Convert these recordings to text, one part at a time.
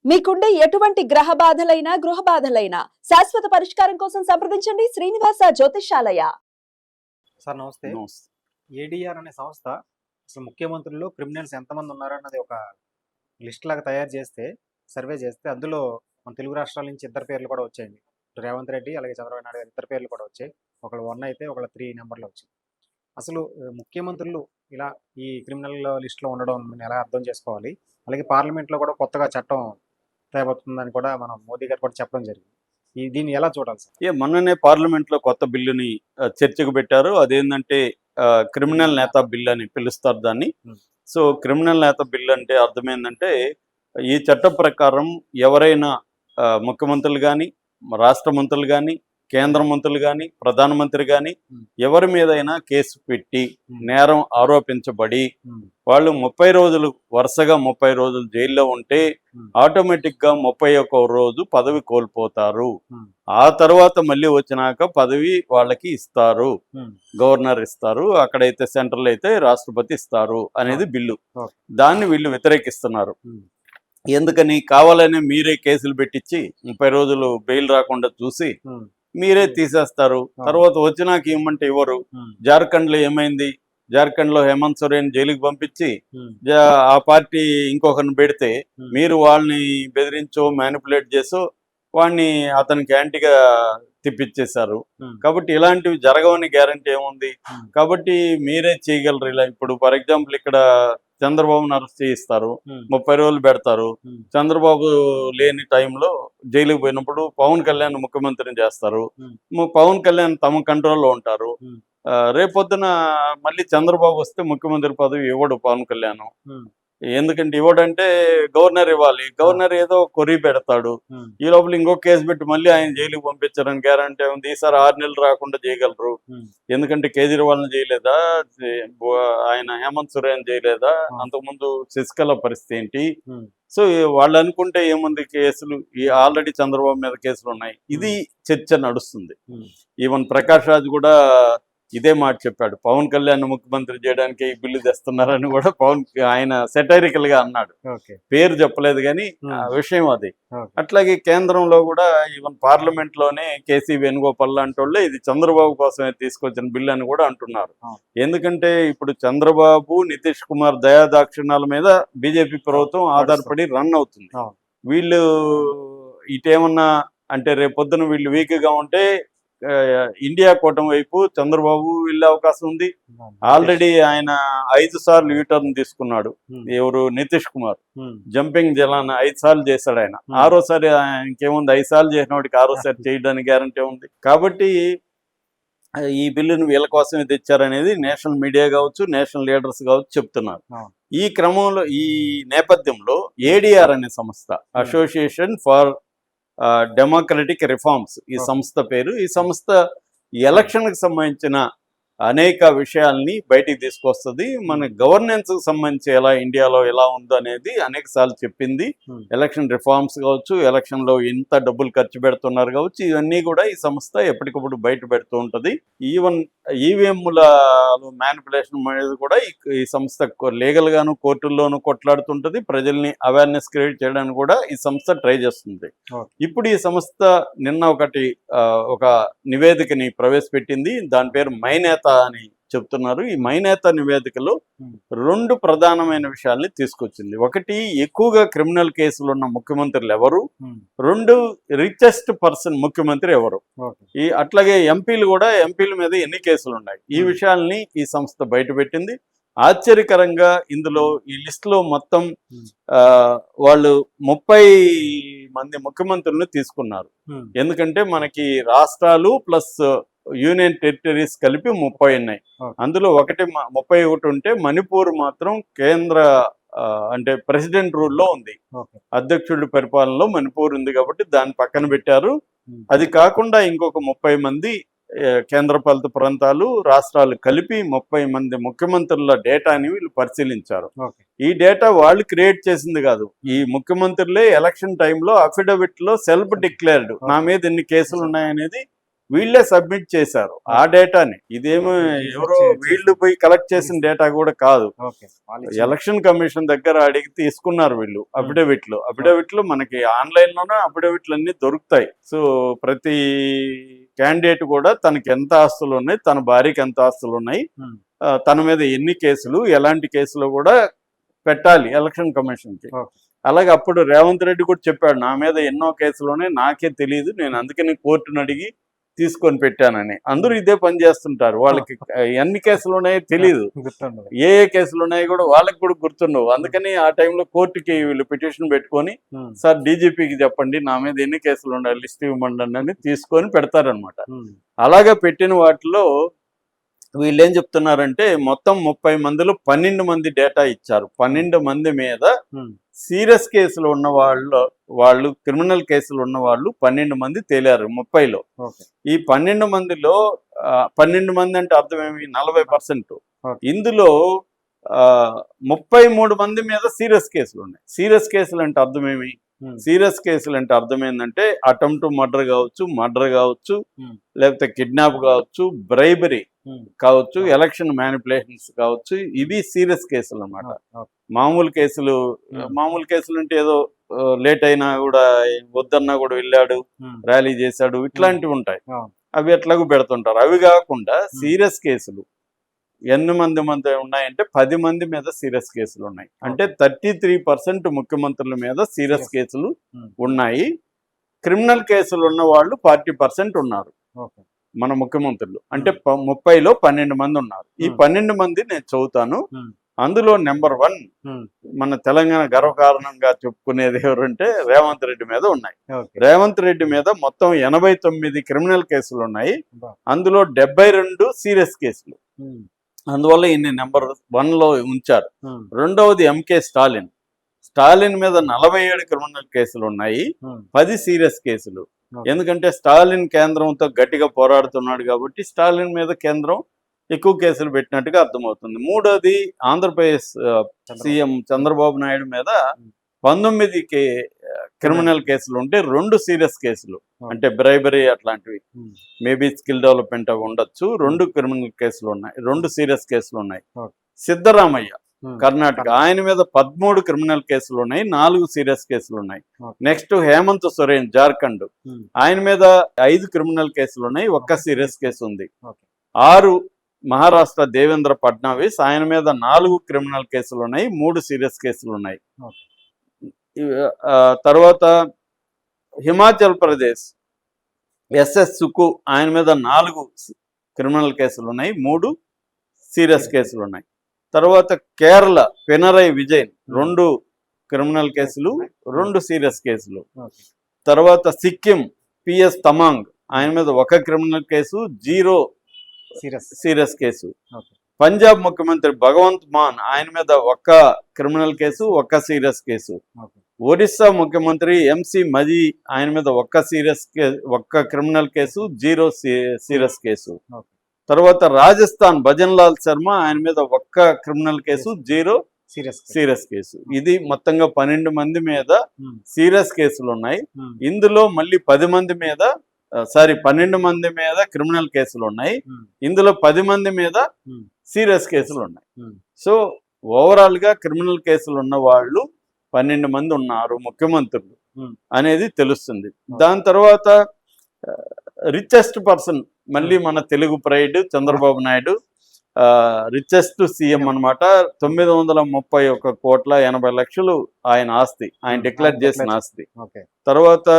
మీకుండే ఎటువంటి గ్రహ బాధలైనా గృహ బాధలైనా శాశ్వత పరిష్కారం కోసం సంప్రదించండి శ్రీనివాస జ్యోతిషాలయ. సార్ నమస్తే. ఏడీఆర్ అనే సంస్థ అసలు ముఖ్యమంత్రులు క్రిమినల్స్ ఎంతమంది ఉన్నారన్నది ఒక లిస్ట్ లాగా తయారు చేస్తే, సర్వే చేస్తే అందులో మన తెలుగు రాష్ట్రాల నుంచి ఇద్దరు పేర్లు కూడా వచ్చాయండి. రేవంత్ రెడ్డి అలాగే చంద్రబాబు నాయుడు గారు ఇద్దరు పేర్లు కూడా వచ్చాయి. ఒకళ్ళు 1 అయితే ఒకళ్ళు 3 నెంబర్లో వచ్చాయి. అసలు ముఖ్యమంత్రులు ఇలా ఈ క్రిమినల్ లిస్ట్లో ఉండడం ఎలా అర్థం చేసుకోవాలి? అలాగే పార్లమెంట్లో కూడా కొత్తగా చట్టం తేబోతుందని కూడా మనం మోదీ గారు కూడా చెప్పడం జరిగింది. దీన్ని ఎలా చూడాలి సార్? మొన్ననే పార్లమెంట్లో కొత్త బిల్లుని చర్చకు పెట్టారు. అదేంటంటే క్రిమినల్ నేత బిల్ అని పిలుస్తారు దాన్ని. సో క్రిమినల్ నేత బిల్ అంటే అర్థం ఏంటంటే, ఈ చట్టం ప్రకారం ఎవరైనా ముఖ్యమంత్రులు కానీ, రాష్ట్ర మంత్రులు కానీ, కేంద్ర మంత్రులు కానీ, ప్రధానమంత్రి కానీ ఎవరి మీదైనా కేసు పెట్టి నేరం ఆరోపించబడి వాళ్ళు 30 రోజులు వరుసగా 30 రోజులు జైల్లో ఉంటే ఆటోమేటిక్గా 31వ రోజు పదవి కోల్పోతారు. ఆ తర్వాత మళ్ళీ వచ్చినాక పదవి వాళ్ళకి ఇస్తారు, గవర్నర్ ఇస్తారు, అక్కడైతే సెంట్రల్ అయితే రాష్ట్రపతి ఇస్తారు అనేది బిల్లు. దాన్ని వీళ్ళు వ్యతిరేకిస్తున్నారు. ఎందుకని? కావాలనే మీరే కేసులు పెట్టించి 30 రోజులు బెయిల్ రాకుండా చూసి మీరే తీసేస్తారు. తర్వాత వచ్చినాక ఇవ్వమంటే ఇవ్వరు. జార్ఖండ్లో ఏమైంది? జార్ఖండ్లో హేమంత్ సోరెన్ జైలుకి పంపించి ఆ పార్టీ ఇంకొకరిని పెడితే మీరు వాళ్ళని బెదిరించో మ్యానిపులేట్ చేసో వాడిని అతనికి యాంటీగా తిప్పించేశారు. కాబట్టి ఇలాంటివి జరగవని గ్యారంటీ ఏముంది? కాబట్టి మీరే చేయగలరు. ఇలా ఇప్పుడు ఫర్ ఎగ్జాంపుల్ ఇక్కడ చంద్రబాబును అరెస్ట్ చేయిస్తారు, 30 రోజులు పెడతారు. చంద్రబాబు లేని టైంలో జైలుకి పోయినప్పుడు పవన్ కళ్యాణ్ ముఖ్యమంత్రిని చేస్తారు. పవన్ కళ్యాణ్ తమ కంట్రోల్లో ఉంటారు. రేపొద్దున మళ్ళీ చంద్రబాబు వస్తే ముఖ్యమంత్రి పదవి ఇవ్వడు పవన్ కళ్యాణ్. ఎందుకంటే ఇవ్వడంటే గవర్నర్ ఇవ్వాలి. గవర్నర్ ఏదో కొరి పెడతాడు. ఈ లోపల ఇంకో కేసు పెట్టి మళ్ళీ ఆయన జైలుకి పంపించారని గ్యారంటీ ఉంది. ఈసారి 6 నెలలు రాకుండా చేయగలరు. ఎందుకంటే కేజ్రీవాల్ని చేయలేదా, ఆయన హేమంత్ సోరెన్ చేయలేదా, అంతకుముందు శశికళ పరిస్థితి ఏంటి? సో వాళ్ళు అనుకుంటే ఏముంది, కేసులు ఆల్రెడీ చంద్రబాబు మీద కేసులు ఉన్నాయి. ఇది చర్చ నడుస్తుంది. ఈవెన్ ప్రకాష్ రాజ్ కూడా ఇదే మాట చెప్పాడు. పవన్ కళ్యాణ్ ముఖ్యమంత్రి చేయడానికి ఈ బిల్లు తెస్తున్నారని కూడా ఆయన సెటైరికల్ గా అన్నాడు. పేరు చెప్పలేదు కానీ విషయం అది. అట్లాగే కేంద్రంలో కూడా ఈవెన్ పార్లమెంట్ లోనే కేసీ వేణుగోపాల్ లాంటి వాళ్ళే ఇది చంద్రబాబు కోసమే తీసుకొచ్చిన బిల్లు అని కూడా అంటున్నారు. ఎందుకంటే ఇప్పుడు చంద్రబాబు, నితీష్ కుమార్ దయాదాక్షిణ్యాల మీద బీజేపీ ప్రభుత్వం ఆధారపడి రన్ అవుతుంది. వీళ్ళు ఇటేమన్నా అంటే రేపొద్దున వీళ్ళు వీక్ గా ఉంటే ఇండియా కూటమి వైపు చంద్రబాబు వెళ్ళే అవకాశం ఉంది. ఆల్రెడీ ఆయన 5 సార్లు యూటర్న్ తీసుకున్నాడు. ఎవరు? నితీష్ కుమార్. జంపింగ్ జలాన్ 5 సార్లు చేశాడు ఆయన. 6వసారి ఇంకేముంది, 5 సార్లు చేసిన వాడికి 6వసారి చేయడానికి గ్యారంటీ ఉంది. కాబట్టి ఈ బిల్లును వీళ్ళ కోసమే తెచ్చారనేది నేషనల్ మీడియా కావచ్చు, నేషనల్ లీడర్స్ కావచ్చు చెప్తున్నారు. ఈ క్రమంలో ఈ నేపథ్యంలో ఏడీఆర్ అనే సంస్థ, అసోసియేషన్ ఫర్ డెమోక్రటిక్ రిఫార్మ్స్ ఈ సంస్థ పేరు. ఈ సంస్థ ఎలక్షన్కి సంబంధించిన అనేక విషయాల్ని బయటికి తీసుకొస్తుంది. మన గవర్నెన్స్కి సంబంధించి ఇండియాలో ఎలా ఉందో అనేది అనేక సార్లు చెప్పింది. ఎలక్షన్ రిఫార్మ్స్ కావచ్చు, ఎలక్షన్లో ఎంత డబ్బులు ఖర్చు పెడుతున్నారు కావచ్చు, ఇవన్నీ కూడా ఈ సంస్థ ఎప్పటికప్పుడు బయట పెడుతూ ఉంటుంది. ఈవెన్ ఈవీఎంల మ్యానిపులేషన్ అనేది కూడా ఈ సంస్థ లీగల్ గాను కోర్టుల్లోనూ కొట్లాడుతుంటది. ప్రజల్ని అవేర్నెస్ క్రియేట్ చేయడానికి కూడా ఈ సంస్థ ట్రై చేస్తుంది. ఇప్పుడు ఈ సంస్థ నిన్న ఒక నివేదికని ప్రవేశపెట్టింది. దాని పేరు మైనేత అని చెప్తున్నారు. ఈ మైనేత నివేదికలో 2 ప్రధానమైన విషయాల్ని తీసుకొచ్చింది. ఒకటి, ఎక్కువగా క్రిమినల్ కేసులు ఉన్న ముఖ్యమంత్రులు ఎవరు, 2 రిచెస్ట్ పర్సన్ ముఖ్యమంత్రి ఎవరు, అట్లాగే ఎంపీల మీద ఎన్ని కేసులు ఉన్నాయి, ఈ విషయాల్ని ఈ సంస్థ బయటపెట్టింది. ఆశ్చర్యకరంగా ఇందులో ఈ లిస్టులో మొత్తం వాళ్ళు 30 మంది ముఖ్యమంత్రులను తీసుకున్నారు. ఎందుకంటే మనకి రాష్ట్రాలు ప్లస్ యూనియన్ టెరిటరీస్ కలిపి 30 ఉన్నాయి. అందులో 31 ఉంటే మణిపూర్ మాత్రం కేంద్ర అంటే ప్రెసిడెంట్ రూల్లో ఉంది. అధ్యక్షుడి పరిపాలనలో మణిపూర్ ఉంది కాబట్టి దాన్ని పక్కన పెట్టారు. అది కాకుండా ఇంకొక 30 మంది కేంద్రపాలిత ప్రాంతాలు, రాష్ట్రాలు కలిపి 30 మంది ముఖ్యమంత్రుల డేటాని వీళ్ళు పరిశీలించారు. ఈ డేటా వాళ్ళు క్రియేట్ చేసింది కాదు. ఈ ముఖ్యమంత్రులే ఎలక్షన్ టైంలో అఫిడవిట్ లో సెల్ఫ్ డిక్లేర్డ్ నా మీద ఎన్ని కేసులు ఉన్నాయనేది వీళ్ళే సబ్మిట్ చేశారు ఆ డేటాని. ఇదేమో ఎవరో వీళ్ళు పోయి కలెక్ట్ చేసిన డేటా కూడా కాదు. ఓకే. ఎలక్షన్ కమిషన్ దగ్గర అడిగి తీసుకున్నారు వీళ్ళు అఫిడవిట్లు మనకి ఆన్లైన్ లోనే అఫిడవిట్లు అన్ని దొరుకుతాయి. సో ప్రతి క్యాండిడేట్ కూడా తనకి ఎంత ఆస్తులు ఉన్నాయి, తన భార్యకి ఎంత ఆస్తులు ఉన్నాయి, తన మీద ఎన్ని కేసులు, ఎలాంటి కేసులు కూడా పెట్టాలి ఎలక్షన్ కమిషన్ కి. అలాగే అప్పుడు రేవంత్ రెడ్డి కూడా చెప్పాడు, నా మీద ఎన్నో కేసులు ఉన్నాయి, నాకే తెలియదు, నేను అందుకని కోర్టును అడిగి తీసుకొని పెట్టానని. అందరూ ఇదే పని చేస్తుంటారు, వాళ్ళకి ఎన్ని కేసులు ఉన్నాయో తెలియదు, ఏ కేసులు ఉన్నాయో కూడా వాళ్ళకి కూడా గుర్తుండవు. అందుకని ఆ టైంలో కోర్టుకి వీళ్ళు పిటిషన్ పెట్టుకొని, సార్ డీజీపీకి చెప్పండి నా మీద ఎన్ని కేసులు ఉన్నాయి లిస్ట్ ఇవ్వమండి అని తీసుకొని పెడతారనమాట. అలాగా పెట్టిన వాటిలో వీళ్ళు ఏం చెప్తున్నారంటే మొత్తం 30 మందిలో 12 మంది డేటా ఇచ్చారు. 12 మంది మీద సీరియస్ కేసులు ఉన్న వాళ్ళు క్రిమినల్ కేసులు ఉన్న వాళ్ళు 12 మంది తేలారు 30లో. ఈ 12 మందిలో 12 మంది అంటే అర్థమేమి, 40%. ఇందులో 33 మంది మీద సీరియస్ కేసులు ఉన్నాయి. సీరియస్ కేసులు అంటే అర్థమేమి, సీరియస్ కేసులు అంటే అర్థం ఏంటంటే అటెంప్ట్ మర్డర్ కావచ్చు, లేకపోతే కిడ్నాప్ కావచ్చు, బ్రైబరీ కావచ్చు, ఎలక్షన్ మ్యానిపులేషన్స్ కావచ్చు, ఇవి సీరియస్ కేసులు అన్నమాట. మామూలు కేసులు అంటే ఏదో లేట్ అయినా కూడా, వద్దన్నా కూడా వెళ్ళాడు, ర్యాలీ చేశాడు, ఇట్లాంటివి ఉంటాయి, అవి ఎట్లాగూ పెడుతుంటారు. అవి కాకుండా సీరియస్ కేసులు ఎన్ని మంది ఉన్నాయంటే 10 మంది మీద సీరియస్ కేసులు ఉన్నాయి. అంటే 33% ముఖ్యమంత్రుల మీద సీరియస్ కేసులు ఉన్నాయి. క్రిమినల్ కేసులు ఉన్న వాళ్ళు 40% ఉన్నారు మన ముఖ్యమంత్రులు. అంటే 30లో 12 మంది ఉన్నారు. ఈ 12 మంది నేను చదువుతాను. అందులో నెంబర్ 1 మన తెలంగాణ గర్వకారణంగా చెప్పుకునేది ఎవరంటే రేవంత్ రెడ్డి మీద ఉన్నాయి. రేవంత్ రెడ్డి మీద మొత్తం 89 క్రిమినల్ కేసులు ఉన్నాయి. అందులో 72 సీరియస్ కేసులు. అందువల్ల ఈయన నెంబర్ 1లో ఉంచారు. రెండవది ఎంకే స్టాలిన్ మీద 47 క్రిమినల్ కేసులు ఉన్నాయి, 10 సీరియస్ కేసులు. ఎందుకంటే స్టాలిన్ కేంద్రంతో గట్టిగా పోరాడుతున్నాడు కాబట్టి స్టాలిన్ మీద కేంద్రం ఎక్కువ కేసులు పెట్టినట్టుగా అర్థమవుతుంది. మూడోది ఆంధ్రప్రదేశ్ సీఎం చంద్రబాబు నాయుడు మీద 19 క్రిమినల్ కేసులు ఉంటే 2 సీరియస్ కేసులు, అంటే బ్రైబరీ అట్లాంటివి, మేబీ స్కిల్ డెవలప్మెంట్ అవి ఉండొచ్చు. 2 క్రిమినల్ కేసులు ఉన్నాయి, 2 సీరియస్ కేసులు ఉన్నాయి. సిద్ధరామయ్య కర్ణాటక, ఆయన మీద 13 క్రిమినల్ కేసులు ఉన్నాయి, 4 సీరియస్ కేసులు ఉన్నాయి. నెక్స్ట్ హేమంత్ సోరెన్ జార్ఖండ్, ఆయన మీద 5 క్రిమినల్ కేసులు ఉన్నాయి, 1 సీరియస్ కేసు ఉంది. 6 మహారాష్ట్ర దేవేంద్ర ఫడ్నవీస్, ఆయన మీద 4 క్రిమినల్ కేసులు ఉన్నాయి, 3 సీరియస్ కేసులు ఉన్నాయి. తర్వాత హిమాచల్ ప్రదేశ్ ఎస్ఎస్ సుకు, ఆయన మీద 4 క్రిమినల్ కేసులు ఉన్నాయి, 3 సీరియస్ కేసులు ఉన్నాయి. తర్వాత కేరళ పినరై విజయన్ 2 క్రిమినల్ కేసులు, 2 సీరియస్ కేసులు. తర్వాత సిక్కిం పిఎస్ తమాంగ్, ఆయన మీద 1 criminal case, 0 serious case. Punjab ముఖ్యమంత్రి భగవంత్ మాన్, ఆయన మీద 1 criminal case, 1 serious case. Odisha ముఖ్యమంత్రి ఎంసి మజీ, ఆయన మీద 1 క్రిమినల్ కేసు, 0 సీరియస్ కేసు. తర్వాత రాజస్థాన్ భజన్ లాల్ శర్మ, ఆయన మీద 1 క్రిమినల్ కేసు, 0 సీరియస్ కేసు. ఇది మొత్తంగా 12 మంది మీద సీరియస్ కేసులు ఉన్నాయి. ఇందులో మళ్ళీ 12 మంది మీద క్రిమినల్ కేసులు ఉన్నాయి. ఇందులో 10 మంది మీద సీరియస్ కేసులు ఉన్నాయి. సో ఓవరాల్ గా క్రిమినల్ కేసులు ఉన్న వాళ్ళు 12 మంది ఉన్నారు ముఖ్యమంత్రులు అనేది తెలుస్తుంది. దాని తర్వాత రిచెస్ట్ పర్సన్, మళ్ళీ మన Telugu pride Chandrababu Naidu, richest CM అనమాట. 931 కోట్ల 80 లక్షలు ఆయన ఆస్తి, ఆయన డిక్లేర్ చేసిన ఆస్తి. తర్వాత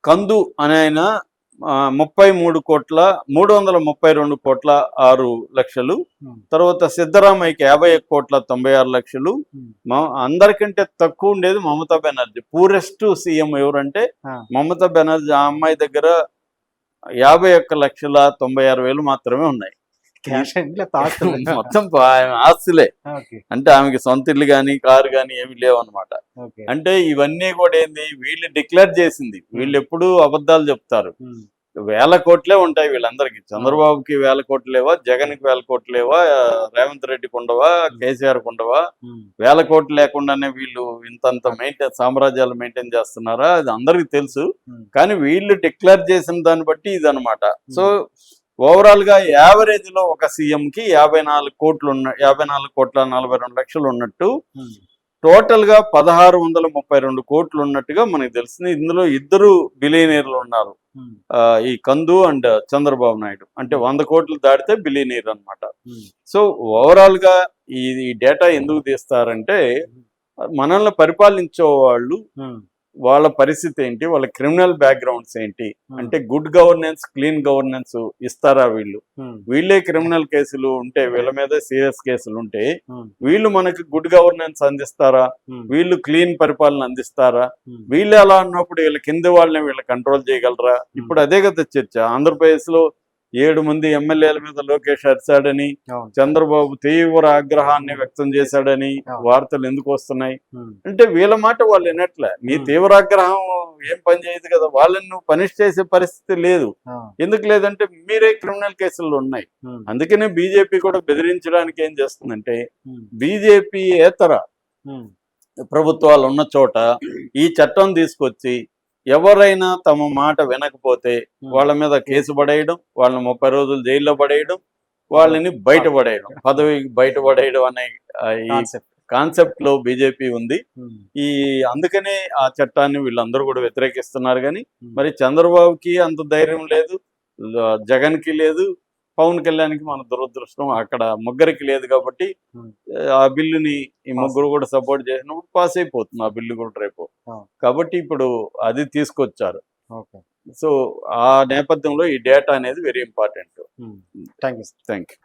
కందు అనే ఆయన 332 కోట్ల 6 లక్షలు. తర్వాత సిద్ధరామయ్యకి 51 కోట్ల 96 లక్షలు. అందరికంటే తక్కువ ఉండేది మమతా బెనర్జీ. పూరెస్ట్ సీఎం ఎవరంటే మమతా బెనర్జీ. ఆ అమ్మాయి దగ్గర 51,96,000 మాత్రమే ఉన్నాయి. మొత్తం ఆస్తులే. అంటే ఆమెకి సొంత ఇల్లు కానీ కారు కానీ ఏమి లేవు అనమాట. అంటే ఇవన్నీ కూడా ఏంది, వీళ్ళు డిక్లేర్ చేసింది. వీళ్ళు ఎప్పుడు అబద్ధాలు చెప్తారు. వేల కోట్లే ఉంటాయి వీళ్ళందరికీ. చంద్రబాబుకి వేల కోట్లు లేవా, జగన్కి వేల కోట్లు లేవా, రేవంత్ రెడ్డికి ఉండవా, కేసీఆర్కి ఉండవా? వేల కోట్లు లేకుండానే వీళ్ళు ఇంతంత సామ్రాజ్యాలు మెయింటైన్ చేస్తున్నారా, అది అందరికి తెలుసు. కానీ వీళ్ళు డిక్లేర్ చేసిన దాన్ని బట్టి ఇదనమాట. సో ఓవరాల్ గా యావరేజ్ లో ఒక సీఎం కి 54 కోట్లు 54,42,00,000 ఉన్నట్టు, టోటల్ గా 1,632 కోట్లు ఉన్నట్టుగా మనకి తెలిసింది. ఇందులో ఇద్దరు బిలియనీర్లు ఉన్నారు, ఈ కందు అండ్ చంద్రబాబు నాయుడు. అంటే 100 కోట్లు దాటితే బిలియనీర్ అన్నమాట. సో ఓవరాల్ గా ఈ డేటా ఎందుకు తీస్తారంటే, మనల్ని పరిపాలించే వాళ్ళు వాళ్ళ పరిస్థితి ఏంటి, వాళ్ళ క్రిమినల్ బ్యాక్గ్రౌండ్స్ ఏంటి, అంటే గుడ్ గవర్నెన్స్, క్లీన్ గవర్నెన్స్ ఇస్తారా వీళ్ళు? వీళ్ళే క్రిమినల్ కేసులు ఉంటే, వీళ్ళ మీద సీరియస్ కేసులు ఉంటే వీళ్ళు మనకి గుడ్ గవర్నెన్స్ అందిస్తారా? వీళ్ళు క్లీన్ పరిపాలన అందిస్తారా? వీళ్ళు ఎలా అన్నప్పుడు వీళ్ళ కింద వాళ్ళని వీళ్ళు కంట్రోల్ చేయగలరా? ఇప్పుడు అదే కదా చర్చ. ఆంధ్రప్రదేశ్ లో 7 మంది ఎమ్మెల్యేల మీద లోకేష్ అరిచాడని, చంద్రబాబు తీవ్ర ఆగ్రహాన్ని వ్యక్తం చేశాడని వార్తలు ఎందుకు వస్తున్నాయి అంటే, వీళ్ళ మాట వాళ్ళు వినట్లే. నీ తీవ్రాగ్రహం ఏం పని చేయదు కదా, వాళ్ళని నువ్వు పనిష్ చేసే పరిస్థితి లేదు. ఎందుకు లేదంటే మీరే క్రిమినల్ కేసులు ఉన్నాయి. అందుకనే బీజేపీ కూడా బెదిరించడానికి ఏం చేస్తుందంటే, బీజేపీ ఏతర ప్రభుత్వాలు ఉన్న చోట ఈ చట్టం తీసుకొచ్చి ఎవరైనా తమ మాట వినకపోతే వాళ్ళ మీద కేసు పడేయడం, వాళ్ళని 30 రోజులు జైల్లో పడేయడం, వాళ్ళని బయటపడేయడం, పదవికి బయటపడేయడం అనే ఈ కాన్సెప్ట్ లో బీజేపీ ఉంది. అందుకనే ఆ చట్టాన్ని వీళ్ళందరూ కూడా వ్యతిరేకిస్తున్నారు. కానీ మరి చంద్రబాబుకి అంత ధైర్యం లేదు, జగన్ కి లేదు, పవన్ కళ్యాణ్కి మన దురదృష్టం అక్కడ ముగ్గురికి లేదు. కాబట్టి ఆ బిల్లుని ఈ ముగ్గురు కూడా సపోర్ట్ చేసినప్పుడు పాస్ అయిపోతుంది ఆ బిల్లు కూడా రేపు. కాబట్టి ఇప్పుడు అది తీసుకొచ్చారు. సో ఆ నేపథ్యంలో ఈ డేటా అనేది వెరీ ఇంపార్టెంట్. Thank you.